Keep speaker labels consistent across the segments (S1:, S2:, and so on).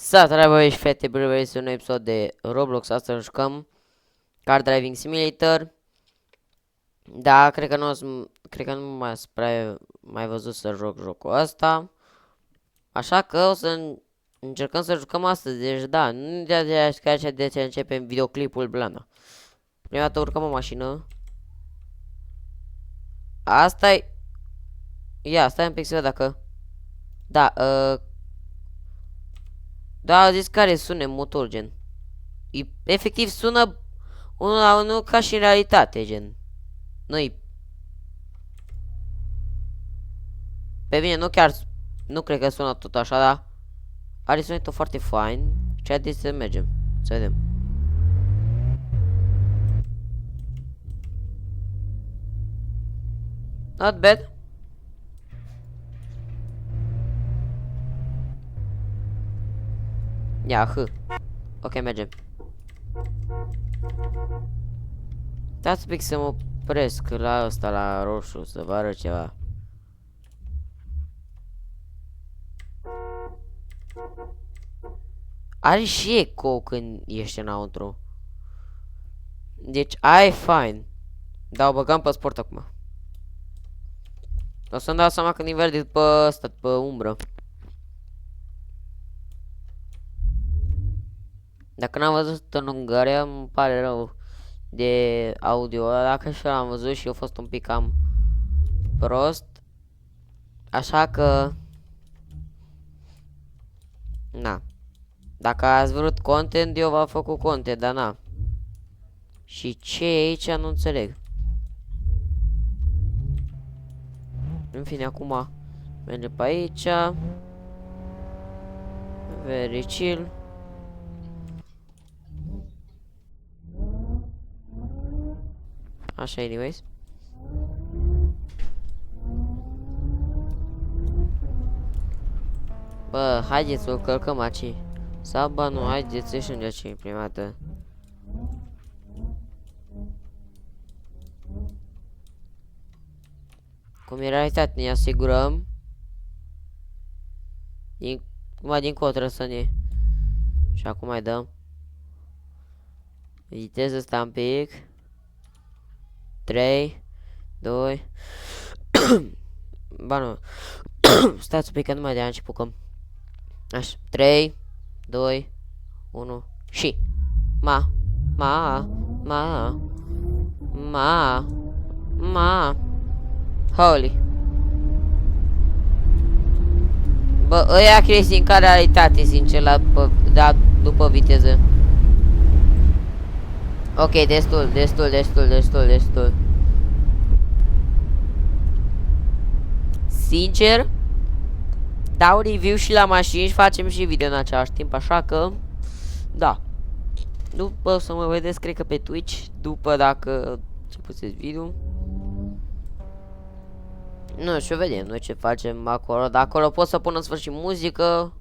S1: Salutare băieți și fete, bine este un episod de Roblox. Astăzi jucăm Car Driving Simulator. Da, cred că nu m-ați prea mai văzut să joc jocul ăsta. Așa că o să încercăm să jucăm astăzi. Deci da, nu de ce începem videoclipul blana. Prima dată urcăm o mașină. Asta e. Ia, stai un pic să văd dacă. Da, da, a zis care sună motor, gen. Efectiv sună unul la unul ca și în realitate, gen. Nu-i. Pe mine nu chiar. Nu cred că sună tot așa, dar are sunetul foarte fain. Ce haideți să mergem. Să vedem. Not bad. Ia, h. Ok, mergem. Dați un pic să mă opresc la ăsta, la roșu, să vă arăt ceva. Are și eco când ești înăuntru. Deci, ai fine. Dar o băgăm pe sport acum. O să-mi dau seama când inverde după ăsta, după umbră. Dacă n-am văzut în Ungaria, îmi pare rău de audio, dacă și l-am văzut și eu fost un pic cam prost. Așa că na. Dacă ați vrut content, eu v-am făcut content, dar na. Și ce e aici nu înțeleg. În fine, acum mergem pe aici. Very chill. Așa, anyways. Bă, haideți să-l călcăm aici. Sau, bă, nu, haideți să ieșim de aici prima dată. Cum e realitate, ne asigurăm. Din contră să ne. Și acum mai dăm. Viteză sta un pic. 3, 2. Ba nu. Stați un pic că nu mai de-aia începucăm. Așa, 3, 2, 1 și ma, ma, ma, ma, ma, holy. Bă, ăia crezi în care realitate, sincer, după viteză. Ok, destul. Sincer, dau review și la mașini și facem și video în același timp, așa că, da. După o să mă vedeți, cred că pe Twitch, după dacă ce puteți video. Nu știu, vedem noi ce facem acolo, dar acolo pot să pun în sfârșit muzică.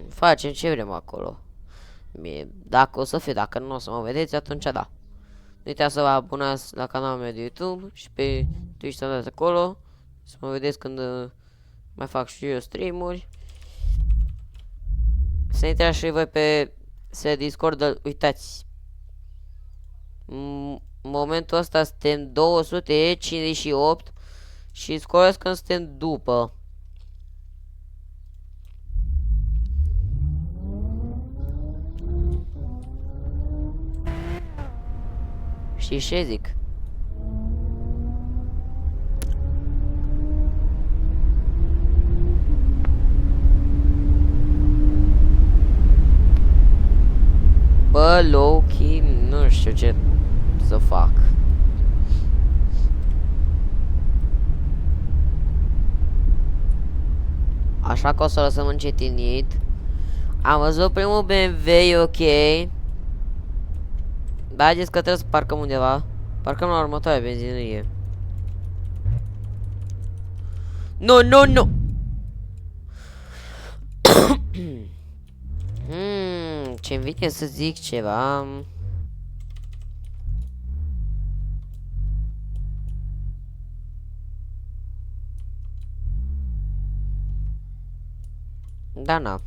S1: Facem ce vrem acolo. Dacă o să fie, dacă nu o să mă vedeți, atunci da. Nu uitați să vă abonați la canalul meu de YouTube și pe Twitch să dați acolo. Să mă vedeți când mai fac și eu streamuri. Să intrați și voi pe Discord, uitați. În momentul ăsta suntem 258 și scoresc când suntem după. Și ce zic? Bă, low-key, nu știu ce să fac. Așa că o să lăsăm încetinit. Am văzut primul BMW, e ok. Da, haideți că trebuie să parcăm undeva. Parcăm la următoarea benzinărie. Nu! Ce-mi vine să zic ceva. Da, na.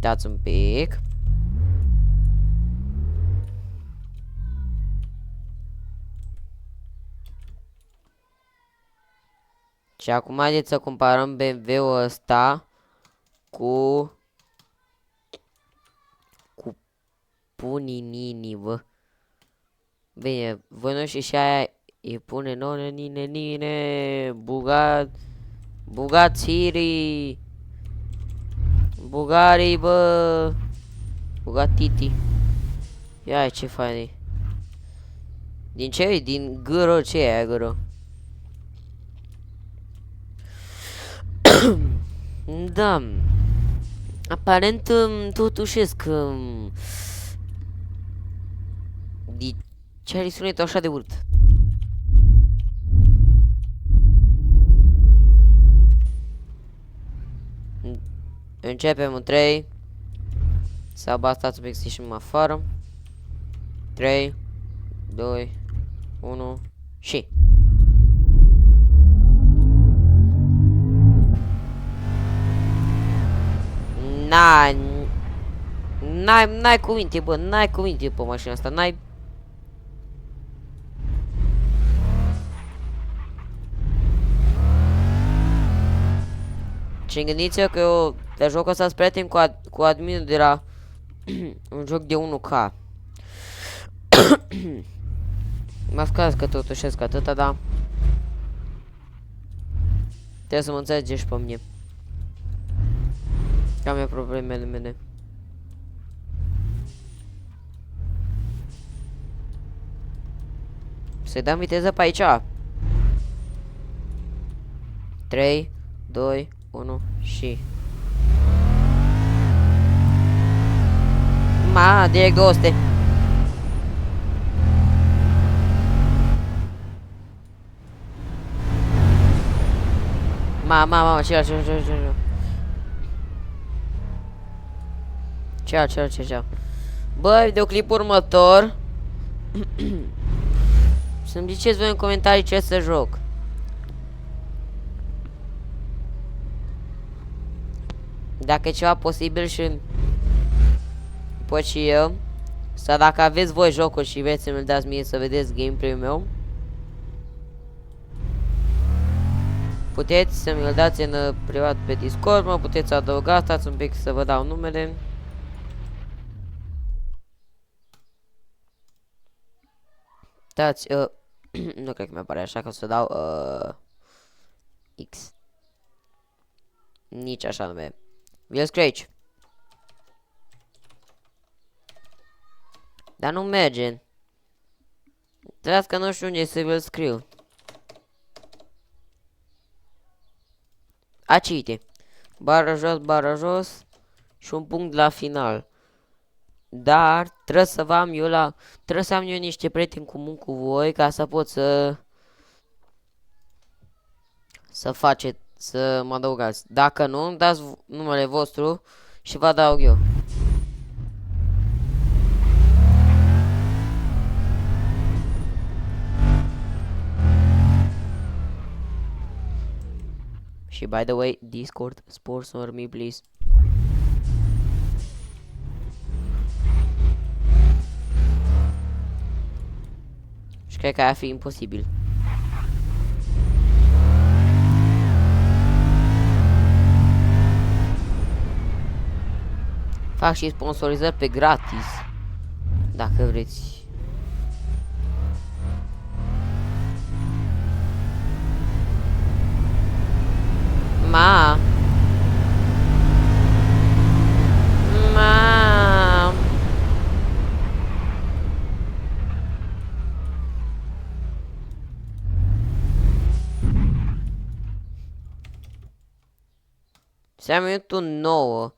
S1: Dați un pic. Și acum haideți să comparăm BMW-ul ăsta cu Puninini, bă. Bine, voi nu știu și aia îi pune none, nine, Bugatiri, Bugari, bă, Bugatiti. Ia ce fain e. Din ce e? Din gâro? Ce e aia gâro? Da. Aparent totușesc de ce are sunetul așa de urât? Începem în 3. Sau ba stați un pic să ieșim afară. 3, 2, 1 și... N-ai cuvinte, bă, n-ai cuvinte pe mașina asta, n-ai... Și gândiți-vă că eu de jocul ăsta sunt prieten cu adminul de la un joc de 1K. Mă scuzați că totușesc atâta, dar trebuie să mă înțelegeți și pe mine. Că am eu problemele mele. Să-i dăm viteză pe aici. 3, 2, 1 și... direct 200. Ce. Bă, videoclipul următor. Să-mi ziceți voi în comentarii ce să joc. Dacă e ceva posibil și pot și eu. Sau dacă aveți voi jocul și vreți să-mi dați mie să vedeți gameplay-ul meu, puteți să mi-l dați în privat pe Discord, mă puteți adăuga, stați un pic să vă dau numele. Dați, nu cred că mi-apare așa, că o să dau X. Nici așa nume. Will Scratch. Dar nu merge. Trebuie că nu știu unde să vi-l scriu. Aici, uite. Bară jos și un punct la final. Dar trebuie să vă am eu trebuie să am eu niște prieteni comun cu voi ca să pot să faceți, să mă adăugați. Dacă nu, dați numele vostru și vă adaug eu. Și by the way, Discord sponsor me please. Și cred că ar fi imposibil. Fac și sponsorizări pe gratis, dacă vreți. Ma. Se am minutul 9.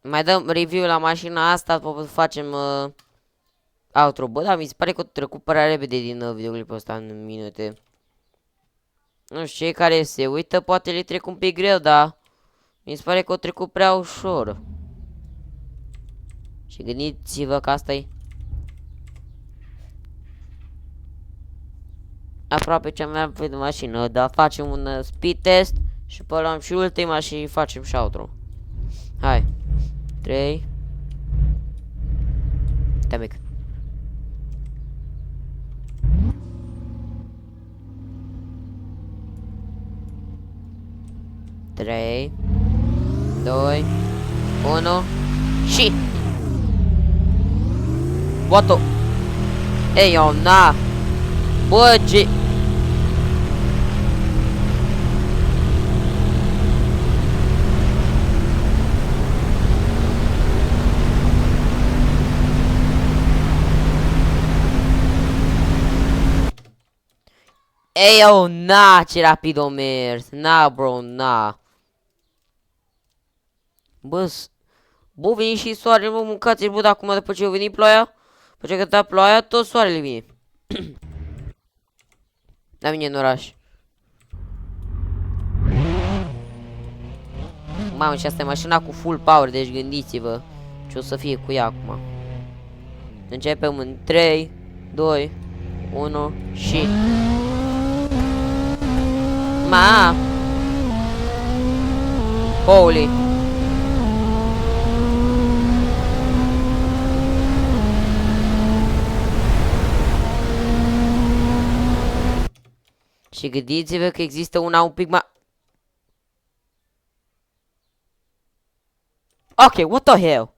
S1: Mai dăm review la mașina asta, facem outro. Bă, dar mi se pare că o trecut prea repede din videoclipul ăsta în minute. Nu știu, cei care se uită poate le trec un pic greu, dar mi se pare că o trecut prea ușor. Și gândiți-vă că asta e aproape cea mai rapidă mașină, dar facem un speed test Și pe luăm și ultima și facem și outro. Hai. 3. Te mic. 3, 2, 1 și... What the... Ei, eu, na! Bă, ce... Ei, eu, na, ce rapid o mers. Na, bro, na. Bă, bă, vine și soarele, mă, mâncați-l, bă, acum după ce a venit ploaia. După ce a cătat ploaia, tot soarele vine. La mine în oraș. Mamă, și asta e mașina cu full power, deci gândiți-vă ce o să fie cu ea acum. Începem în 3, 2, 1 și... Ma! Holy! Și gândiți-vă că există una un pic mai... Ok, what the hell?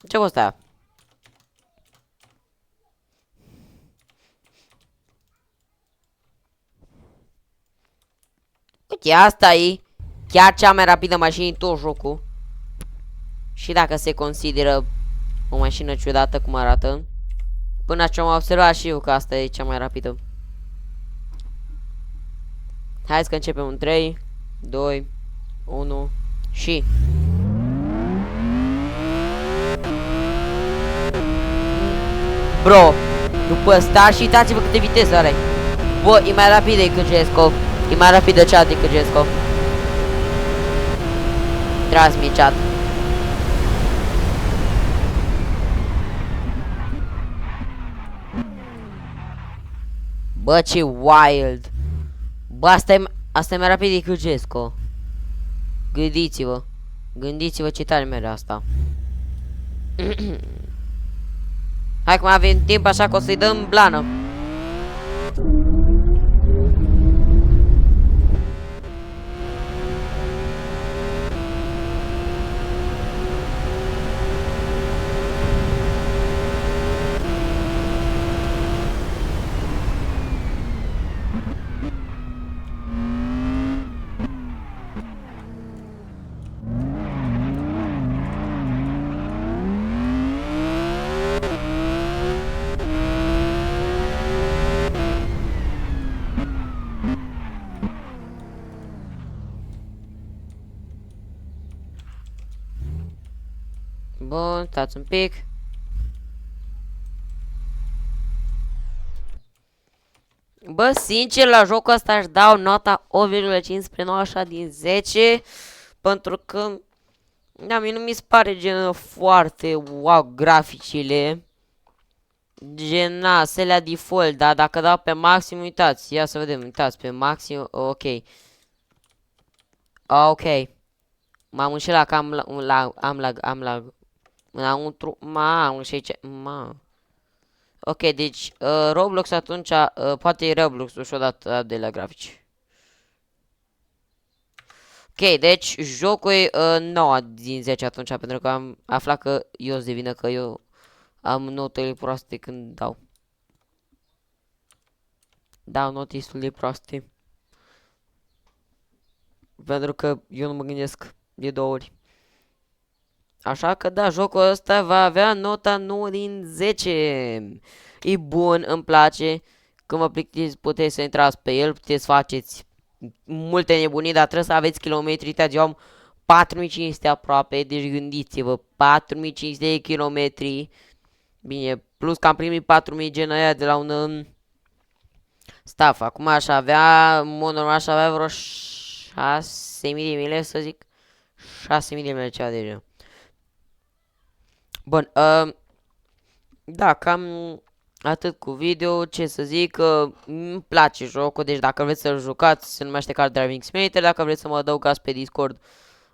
S1: Ce a fost aia? Uite, asta e chiar cea mai rapidă mașină în tot jocul. Și dacă se consideră o mașină ciudată cum arată. Până ce am observat și eu că asta e cea mai rapidă. Hai să începem în 3, 2, 1 și... Bro, după start și uitați-vă câte viteză are. Bă, e mai rapid decât GSCO. E mai rapidă cea decât GSCO. Transmit chat. Bă, ce wild. Bă, asta e mai rapid decât GSCO. Gândiți-vă. Gândiți-vă ce tare merge asta. Hai că mai avem timp, așa că o să-i dăm blană. Bun, stați un pic. Bă, sincer, la jocul ăsta aș dau nota 8,5 spre 9 din 10. Pentru că, da, mie nu mi se pare gen foarte wow graficile. Gen, na, selea default, dar dacă dau pe maxim, uitați, ia să vedem, uitați, pe maxim, ok. Ok. M-am înșelat că am lag. Înăuntru, mamă, și aici, mamă. Ok, deci, Roblox atunci, poate e Roblox-ul și-o dat de la grafici. Ok, deci, jocul e 9 din 10 atunci, pentru că am aflat că eu sunt de vină, că eu am notele proaste când dau. Dau notisul de proaste. Pentru că eu nu mă gândesc de 2 ori. Așa că da, jocul ăsta va avea nota 9 din 10. E bun, îmi place. Când vă plictiți, puteți să intrați pe el, puteți să faceți multe nebunii, dar trebuie să aveți kilometri. Eu am 4500 aproape, deci gândiți-vă, 4500 de kilometri. Bine, plus că am primit 4000 gen aia de la un staff. Acum aș avea, în mod normal, aș avea vreo 6000 de mile, să zic. 6000 de mile, ceva de genul. Bun, da, cam Atât cu video, ce să zic, îmi place jocul, deci dacă vreți să-l jucați, se numește Car Driving Simulator, dacă vreți să mă adăugați pe Discord,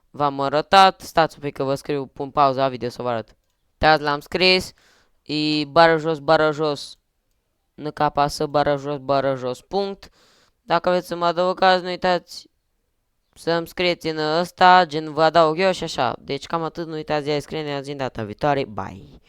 S1: v-am arătat, stați un pic că vă scriu, pun pauza la video să vă arăt. Uitați, l-am scris, e bară jos, n ca apasă, bară jos, punct. Dacă vreți să mă adăugați, nu uitați să-mi scrieți în ăsta, gen vă adaug eu și așa. Deci cam atât, nu uitați de a scrie, ne auzim data viitoare, bye!